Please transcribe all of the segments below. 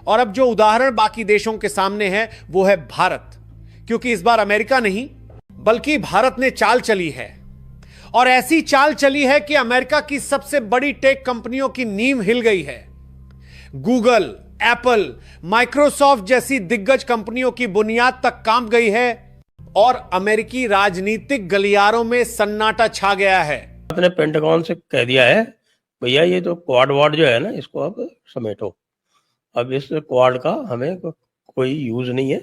और अब जो उदाहरण बाकी देशों के सामने है वो है भारत, क्योंकि इस बार अमेरिका नहीं बल्कि भारत ने चाल चली है। और ऐसी चाल चली है कि अमेरिका की सबसे बड़ी टेक कंपनियों की नींव हिल गई है। गूगल, एप्पल, माइक्रोसॉफ्ट जैसी दिग्गज कंपनियों की बुनियाद तक कांप गई है और अमेरिकी राजनीतिक गलियारों में सन्नाटा छा गया है। अपने पेंटागन से कह दिया है, भैया ये तो क्वाड वार्ड जो है ना, इसको अब समेटो। अब इस क्वाड का हमें कोई यूज नहीं है।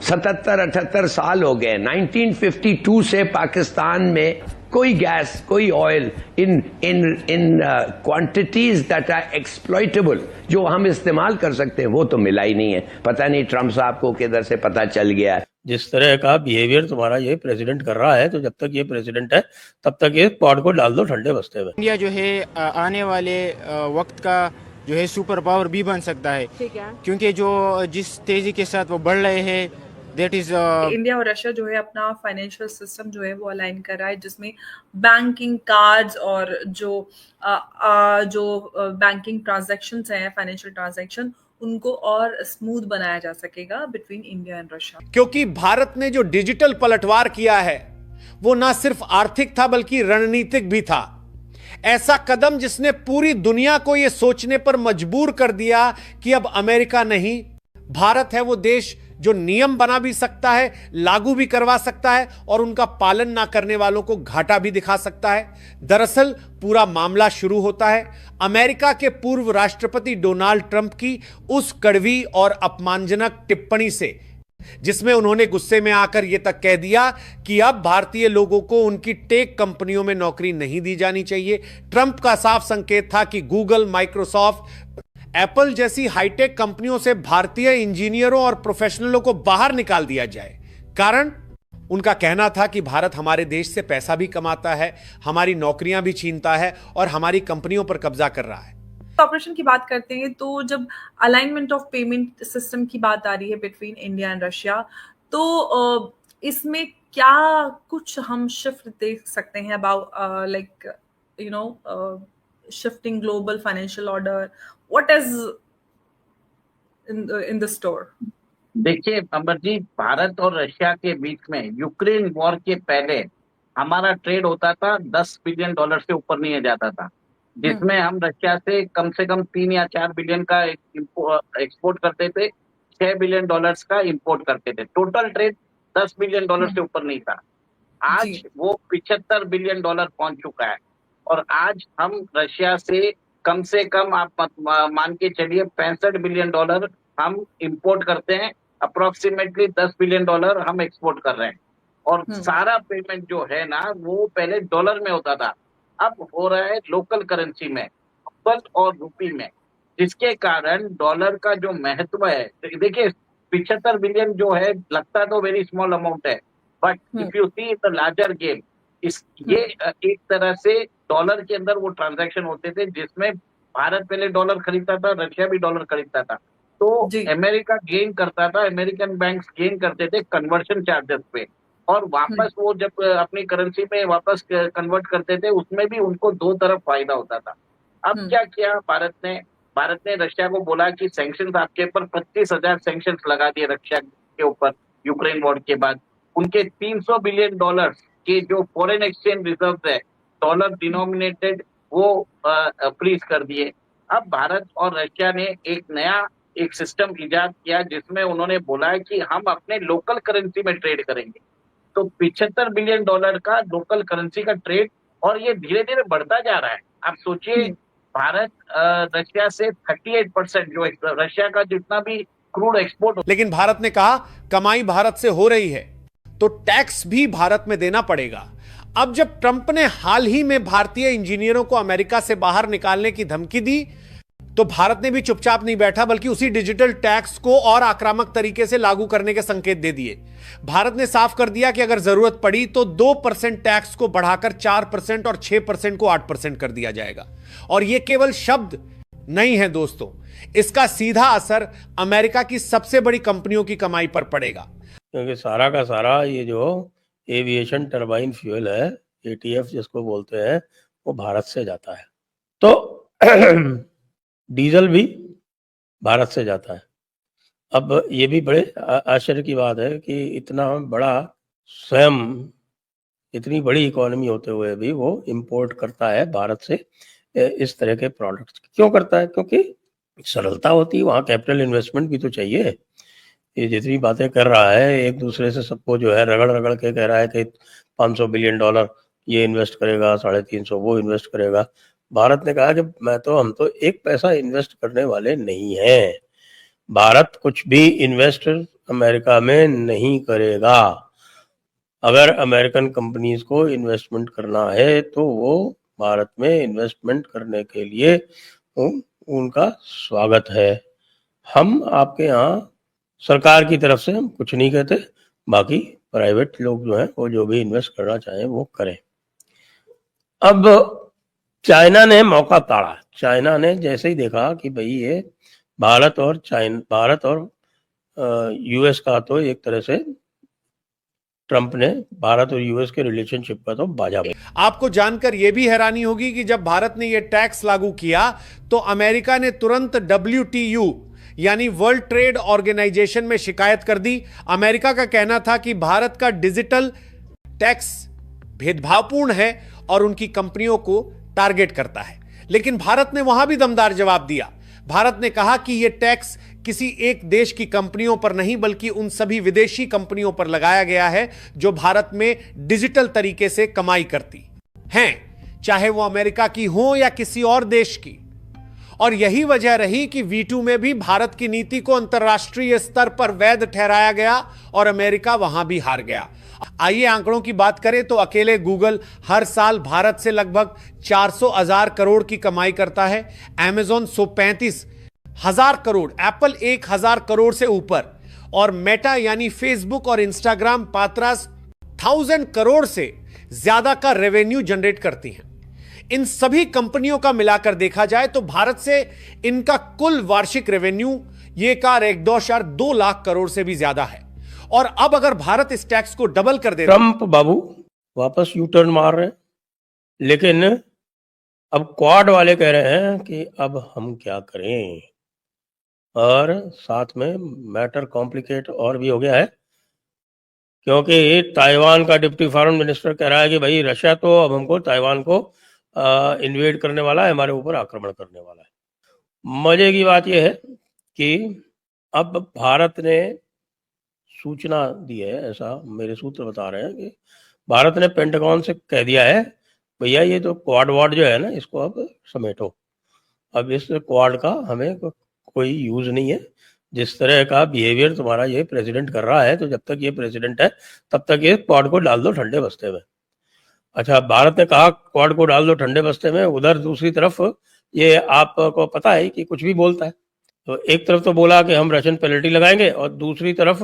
77-78 साल हो गए। 1952 से पाकिस्तान में कोई गैस, कोई oil in quantities that are exploitable, जो हम इस्तेमाल कर सकते हैं, वो तो मिला ही नहीं है। पता नहीं ट्रम्प साहब को किधर से पता चल गया है। जिस तरह का बिहेवियर तुम्हारा ये प्रेसिडेंट कर रहा है, तो जब तक ये प्रेसिडेंट है तब तक ये क्वाड को डाल दो ठंडे बस्ते में। इंडिया जो है आने वाले वक्त का जो है सुपर पावर भी बन सकता है, क्योंकि जो जिस तेजी के साथ वो बढ़ रहे हैं, दैट इज इंडिया और रशिया जो है अपना फाइनेंशियल सिस्टम जो है वो अलाइन कर रहा है, जिसमें बैंकिंग कार्ड्स और जो बैंकिंग ट्रांजैक्शंस हैं, फाइनेंशियल ट्रांजैक्शन, उनको और स्मूथ बनाया जा सकेगा बिटवीन इंडिया एंड रशिया। क्योंकि भारत ने जो डिजिटल पलटवार किया है वो ना सिर्फ आर्थिक था बल्कि रणनीतिक भी था। ऐसा कदम जिसने पूरी दुनिया को यह सोचने पर मजबूर कर दिया कि अब अमेरिका नहीं, भारत है वो देश जो नियम बना भी सकता है, लागू भी करवा सकता है और उनका पालन ना करने वालों को घाटा भी दिखा सकता है। दरअसल पूरा मामला शुरू होता है अमेरिका के पूर्व राष्ट्रपति डोनाल्ड ट्रंप की उस कड़वी और अपमानजनक टिप्पणी से, जिसमें उन्होंने गुस्से में आकर यह तक कह दिया कि अब भारतीय लोगों को उनकी टेक कंपनियों में नौकरी नहीं दी जानी चाहिए। ट्रंप का साफ संकेत था कि गूगल, माइक्रोसॉफ्ट, एप्पल जैसी हाईटेक कंपनियों से भारतीय इंजीनियरों और प्रोफेशनलों को बाहर निकाल दिया जाए। कारण उनका कहना था कि भारत हमारे देश से पैसा भी कमाता है, हमारी नौकरियां भी छीनता है और हमारी कंपनियों पर कब्जा कर रहा है। ऑपरेशन की बात करते हैं तो जब अलाइनमेंट ऑफ पेमेंट सिस्टम की बात आ रही है बिटवीन इंडिया एंड रशिया, तो इसमें क्या कुछ हम शिफ्ट देख सकते हैं about like shifting global financial order? What is in the store? देखिए अमर जी, भारत और रशिया के बीच में यूक्रेन वॉर के पहले हमारा ट्रेड होता था $10 बिलियन से ऊपर नहीं जाता था, जिसमें हम रशिया से कम 3 या 4 बिलियन का एक्सपोर्ट करते थे, $6 बिलियन का इंपोर्ट करते थे। टोटल ट्रेड $10 बिलियन से ऊपर नहीं था। आज वो $75 बिलियन पहुंच चुका है और आज हम रशिया से कम आप मान के चलिए $65 बिलियन हम इंपोर्ट करते हैं, अप्रोक्सीमेटली $10 बिलियन हम एक्सपोर्ट कर रहे हैं। और सारा पेमेंट जो है ना, वो पहले डॉलर में होता था, अब हो रहा है लोकल करेंसी में, रूबल और रुपी में, जिसके कारण डॉलर का जो महत्व है, देखिए 75 बिलियन जो है लगता तो वेरी स्मॉल अमाउंट है, but if you see the larger game, ये एक तरह से डॉलर के अंदर वो ट्रांजैक्शन होते थे जिसमें भारत पहले डॉलर खरीदता था, रशिया भी डॉलर खरीदता था, तो अमेरिका गेन करता था, अमेरिकन बैंक्स गेन करते थे कन्वर्शन चार्जेस पे, और वापस वो जब अपनी करेंसी में वापस कन्वर्ट करते थे उसमें भी उनको दो तरफ फायदा होता था। अब क्या किया भारत ने रशिया को बोला कि सैंक्शंस आपके ऊपर 25,000 सैंक्शंस लगा दिए रशिया के ऊपर यूक्रेन वॉर के बाद। उनके $300 बिलियन के जो फॉरेन एक्सचेंज रिजर्व है डॉलर डिनोमिनेटेड, वो फ्रीज कर दिए। अब भारत और रशिया ने एक सिस्टम इजाद किया जिसमें उन्होंने बोला है कि हम अपने लोकल करेंसी में ट्रेड करेंगे। तो $75 बिलियन का लोकल करेंसी का ट्रेड, और ये धीरे धीरे बढ़ता जा रहा है। आप सोचिए, भारत रशिया से 38% जो रशिया का जितना भी क्रूड एक्सपोर्ट, लेकिन भारत ने कहा कमाई भारत से हो रही है तो टैक्स भी भारत में देना पड़ेगा। अब जब ट्रंप ने हाल ही में भारतीय इंजीनियरों को अमेरिका से बाहर निकालने की धमकी दी तो भारत ने भी चुपचाप नहीं बैठा, बल्कि उसी डिजिटल टैक्स को और आक्रामक तरीके से लागू करने के संकेत दे दिए। भारत ने साफ कर दिया कि अगर जरूरत पड़ी तो 2% टैक्स को बढ़ाकर 4% और 6% को 8% कर दिया जाएगा। और यह केवल शब्द नहीं है दोस्तों, इसका सीधा असर अमेरिका की सबसे बड़ी कंपनियों की कमाई पर पड़ेगा, क्योंकि सारा का सारा ये जो एविएशन टर्बाइन फ्यूल है, एटीएफ जिसको बोलते हैं, वो भारत से जाता है। तो डीजल भी भारत से जाता है। अब ये भी बड़े आश्चर्य की बात है कि इतना बड़ा स्वयं इतनी बड़ी इकोनॉमी होते हुए भी वो इंपोर्ट करता है भारत से इस तरह के प्रोडक्ट्स। क्यों करता है? क्योंकि सरलता होती है, वहाँ कैपिटल इन्वेस्टमेंट भी तो चाहिए। ये जितनी बातें कर रहा है एक दूसरे से सबको जो है रगड़ रगड़ के कह रहा है कि 500 बिलियन डॉलर ये इन्वेस्ट करेगा, 350 वो इन्वेस्ट करेगा। भारत ने कहा कि हम तो एक पैसा इन्वेस्ट करने वाले नहीं हैं। भारत कुछ भी इन्वेस्ट अमेरिका में नहीं करेगा। अगर अमेरिकन कंपनीज को इन्वेस्टमेंट करना है तो वो भारत में इन्वेस्टमेंट करने के लिए उनका स्वागत है। हम आपके यहाँ सरकार की तरफ से हम कुछ नहीं कहते, बाकी प्राइवेट लोग जो हैं वो जो भी इन्वेस्ट करना चाहें वो करें। अब चाइना ने मौका ताड़ा। चाइना ने जैसे ही देखा कि भाई ये भारत और यूएस का तो एक तरह से ट्रंप ने भारत और यूएस के रिलेशनशिप का तो बाजा बजा। आपको जानकर यह भी हैरानी होगी कि जब भारत ने यह टैक्स लागू किया तो अमेरिका ने तुरंत WTO यानी वर्ल्ड ट्रेड ऑर्गेनाइजेशन में शिकायत कर दी। अमेरिका का कहना था कि भारत का डिजिटल टैक्स भेदभावपूर्ण है और उनकी कंपनियों को टारगेट करता है। लेकिन भारत ने वहां भी दमदार जवाब दिया। भारत ने कहा कि यह टैक्स किसी एक देश की कंपनियों पर नहीं बल्कि उन सभी विदेशी कंपनियों पर लगाया गया है जो भारत में डिजिटल तरीके से कमाई करती हैं, चाहे वो अमेरिका की हो या किसी और देश की। और यही वजह रही कि V2 में भी भारत की नीति को अंतर्राष्ट्रीय स्तर पर वैध ठहराया गया और अमेरिका वहां भी हार गया। आइए आंकड़ों की बात करें तो अकेले गूगल हर साल भारत से लगभग 400,000 करोड़ की कमाई करता है, Amazon 135,000 करोड़, एप्पल 1,000 करोड़ से ऊपर और मेटा यानी फेसबुक और इंस्टाग्राम 15,000 करोड़ से ज्यादा का रेवेन्यू जनरेट करती हैं। इन सभी कंपनियों का मिलाकर देखा जाए तो भारत से इनका कुल वार्षिक रेवेन्यू ये कार 1.2 लाख करोड़ से भी ज्यादा है। और अब अगर भारत इस टैक्स को डबल कर दे, ट्रंप बाबू वापस यू टर्न मार रहे हैं, लेकिन अब क्वाड वाले कह रहे हैं कि अब हम क्या करें। और साथ में मैटर कॉम्प्लिकेट और भी हो गया है, क्योंकि ताइवान का डिप्टी फॉरेन मिनिस्टर कह रहा है कि भाई रशिया तो अब हमको ताइवान को इन्वेड करने वाला है, हमारे ऊपर आक्रमण करने वाला है। मजे की बात यह है कि अब भारत ने सूचना दी है, ऐसा मेरे सूत्र बता रहे हैं कि भारत ने पेंटागन से कह दिया है भैया ये तो क्वाड वार्ड जो है ना इसको अब समेटो। अब इस क्वाड का हमें कोई यूज नहीं है। जिस तरह का बिहेवियर तुम्हारा ये प्रेसिडेंट कर रहा है तो जब तक ये प्रेसिडेंट है तब तक ये क्वाड को डाल दो ठंडे बस्ते में। अच्छा, भारत ने कहा क्वाड को डाल दो ठंडे बस्ते में, उधर दूसरी तरफ ये आपको पता है कि कुछ भी बोलता है। तो एक तरफ तो बोला कि हम रशियन पेनल्टी लगाएंगे और दूसरी तरफ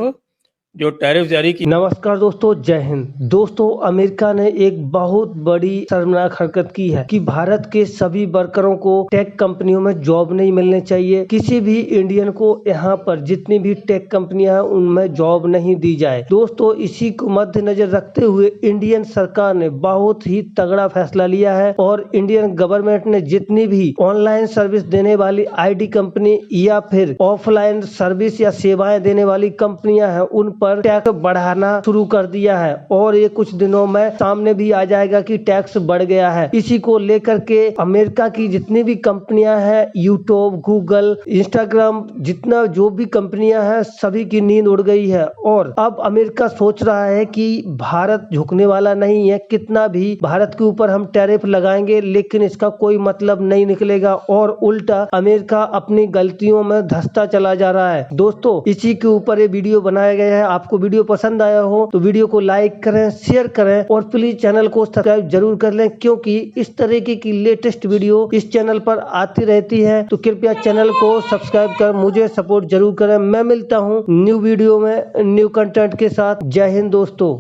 जो टैरिफ जारी की। नमस्कार दोस्तों, जय हिंद। दोस्तों, अमेरिका ने एक बहुत बड़ी शर्मनाक हरकत की है कि भारत के सभी वर्करों को टेक कंपनियों में जॉब नहीं मिलने चाहिए। किसी भी इंडियन को यहाँ पर जितनी भी टेक कंपनियां हैं उनमें जॉब नहीं दी जाए। दोस्तों, इसी को मद्देनजर रखते हुए इंडियन सरकार ने बहुत ही तगड़ा फैसला लिया है और इंडियन गवर्नमेंट ने जितनी भी ऑनलाइन सर्विस देने वाली IT कंपनी या फिर ऑफलाइन सर्विस या सेवाएं देने वाली कंपनियां हैं उन पर टैक्स बढ़ाना शुरू कर दिया है और ये कुछ दिनों में सामने भी आ जाएगा कि टैक्स बढ़ गया है। इसी को लेकर के अमेरिका की जितनी भी कंपनियां हैं, यूट्यूब, गूगल, इंस्टाग्राम, जितना जो भी कंपनियां हैं सभी की नींद उड़ गई है और अब अमेरिका सोच रहा है कि भारत झुकने वाला नहीं है। कितना भी भारत के ऊपर हम टैरिफ लगाएंगे लेकिन इसका कोई मतलब नहीं निकलेगा और उल्टा अमेरिका अपनी गलतियों में धंसता चला जा रहा है। दोस्तों, इसी के ऊपर ये वीडियो बनाया गया है। आपको वीडियो पसंद आया हो तो वीडियो को लाइक करें, शेयर करें और प्लीज चैनल को सब्सक्राइब जरूर कर लें, क्योंकि इस तरीके की लेटेस्ट वीडियो इस चैनल पर आती रहती है। तो कृपया चैनल को सब्सक्राइब कर मुझे सपोर्ट जरूर करें। मैं मिलता हूं न्यू वीडियो में न्यू कंटेंट के साथ। जय हिंद दोस्तों।